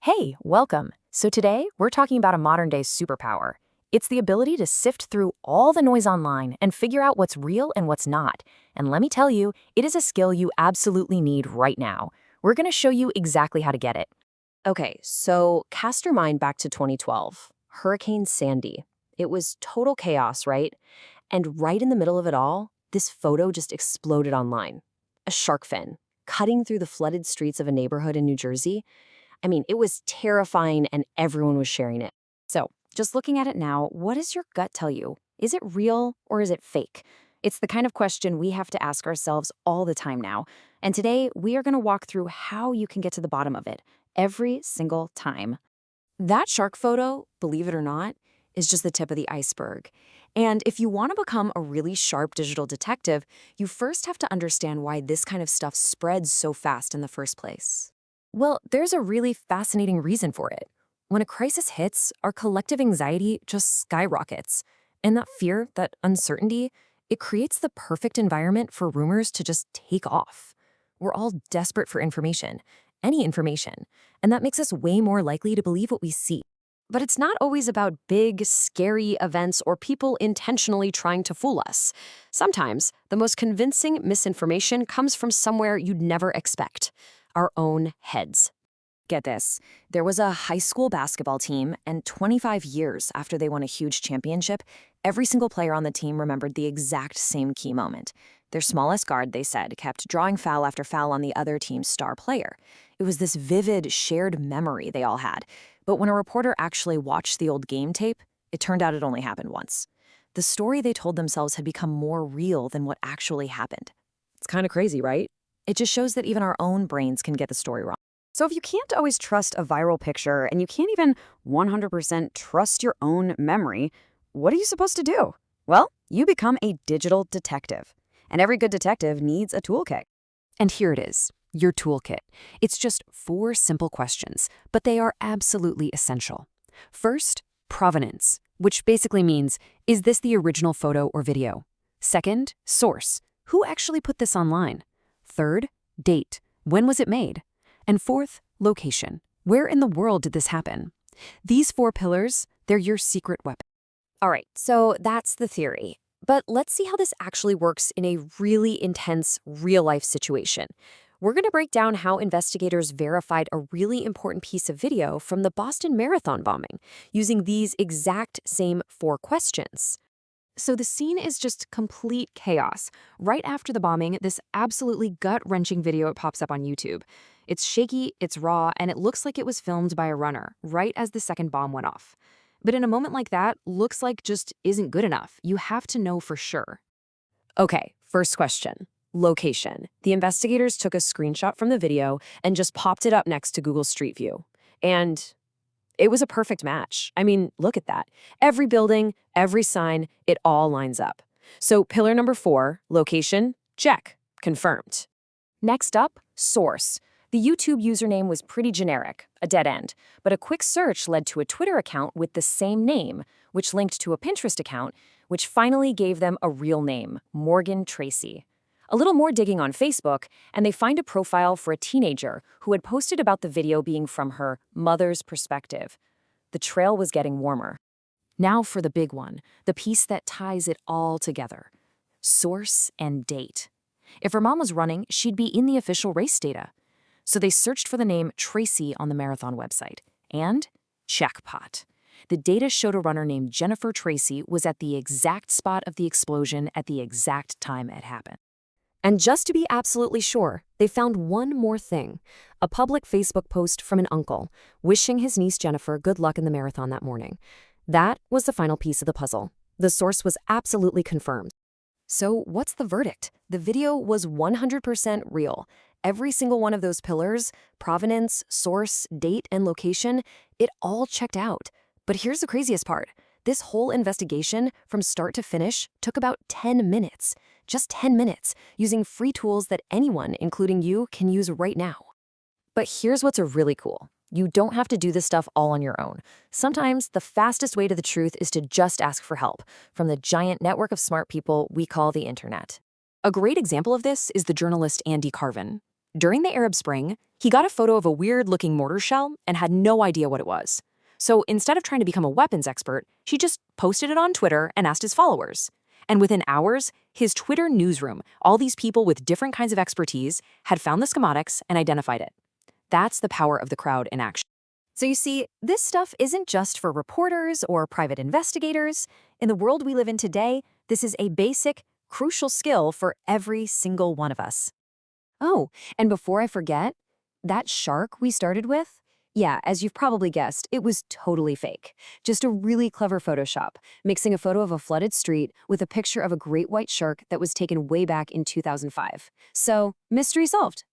Hey, welcome. So today, we're talking about a modern-day superpower. It's the ability to sift through all the noise online and figure out what's real and what's not. And let me tell you, it is a skill you absolutely need right now. We're going to show you exactly how to get it. Okay, so cast your mind back to 2012, Hurricane Sandy. It was total chaos, right? And right in the middle of it all, this photo just exploded online. A shark fin, cutting through the flooded streets of a neighborhood in New Jersey. I mean, it was terrifying and everyone was sharing it. So, just looking at it now, what does your gut tell you? Is it real or is it fake? It's the kind of question we have to ask ourselves all the time now. And today, we are going to walk through how you can get to the bottom of it every single time. That shark photo, believe it or not, is just the tip of the iceberg. And if you want to become a really sharp digital detective, you first have to understand why this kind of stuff spreads so fast in the first place. Well, there's a really fascinating reason for it. When a crisis hits, our collective anxiety just skyrockets. And that fear, that uncertainty, it creates the perfect environment for rumors to just take off. We're all desperate for information, any information, and that makes us way more likely to believe what we see. But it's not always about big, scary events or people intentionally trying to fool us. Sometimes, the most convincing misinformation comes from somewhere you'd never expect: our own heads. Get this, there was a high school basketball team, and 25 years after they won a huge championship, every single player on the team remembered the exact same key moment. Their smallest guard, they said, kept drawing foul after foul on the other team's star player. It was this vivid, shared memory they all had. But when a reporter actually watched the old game tape, it turned out it only happened once. The story they told themselves had become more real than what actually happened. It's kind of crazy, right? It just shows that even our own brains can get the story wrong. So if you can't always trust a viral picture and you can't even 100% trust your own memory, what are you supposed to do? Well, you become a digital detective. And every good detective needs a toolkit. And here it is, your toolkit. It's just 4 simple questions, but they are absolutely essential. First, provenance, which basically means, is this the original photo or video? Second, source. Who actually put this online? Third, date. When was it made? And fourth, location. Where in the world did this happen? These 4 pillars, they're your secret weapon. All right, so that's the theory. But let's see how this actually works in a really intense, real-life situation. We're going to break down how investigators verified a really important piece of video from the Boston Marathon bombing using these exact same 4 questions. So the scene is just complete chaos. Right after the bombing, this absolutely gut-wrenching video pops up on YouTube. It's shaky, it's raw, and it looks like it was filmed by a runner right as the second bomb went off. But in a moment like that, looks like just isn't good enough. You have to know for sure. Okay, first question. Location. The investigators took a screenshot from the video and just popped it up next to Google Street View. And it was a perfect match. I mean, look at that. Every building, every sign, it all lines up. So pillar number 4, location, check, confirmed. Next up, source. The YouTube username was pretty generic, a dead end, but a quick search led to a Twitter account with the same name, which linked to a Pinterest account, which finally gave them a real name, Morgan Tracy. A little more digging on Facebook, and they find a profile for a teenager who had posted about the video being from her mother's perspective. The trail was getting warmer. Now for the big one, the piece that ties it all together. Source and date. If her mom was running, she'd be in the official race data. So they searched for the name Tracy on the marathon website. And jackpot. The data showed a runner named Jennifer Tracy was at the exact spot of the explosion at the exact time it happened. And just to be absolutely sure, they found one more thing: a public Facebook post from an uncle wishing his niece Jennifer good luck in the marathon that morning. That was the final piece of the puzzle. The source was absolutely confirmed. So what's the verdict? The video was 100% real. Every single one of those pillars, provenance, source, date, and location, it all checked out. But here's the craziest part. This whole investigation, from start to finish, took about 10 minutes. Just 10 minutes, using free tools that anyone, including you, can use right now. But here's what's really cool. You don't have to do this stuff all on your own. Sometimes the fastest way to the truth is to just ask for help from the giant network of smart people we call the internet. A great example of this is the journalist Andy Carvin. During the Arab Spring, he got a photo of a weird-looking mortar shell and had no idea what it was. So instead of trying to become a weapons expert, she just posted it on Twitter and asked his followers. And within hours, his Twitter newsroom, all these people with different kinds of expertise, had found the schematics and identified it. That's the power of the crowd in action. So you see, this stuff isn't just for reporters or private investigators. In the world we live in today, this is a basic, crucial skill for every single one of us. Oh, and before I forget, that shark we started with? Yeah, as you've probably guessed, it was totally fake. Just a really clever Photoshop, mixing a photo of a flooded street with a picture of a great white shark that was taken way back in 2005. So, mystery solved.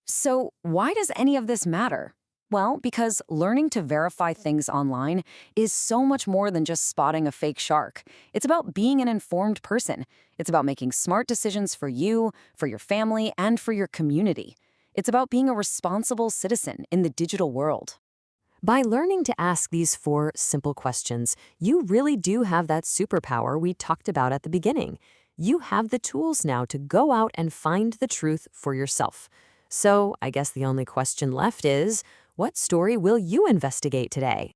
So, why does any of this matter? Well, because learning to verify things online is so much more than just spotting a fake shark. It's about being an informed person. It's about making smart decisions for you, for your family, and for your community. It's about being a responsible citizen in the digital world. By learning to ask these 4 simple questions, you really do have that superpower we talked about at the beginning. You have the tools now to go out and find the truth for yourself. So I guess the only question left is, what story will you investigate today?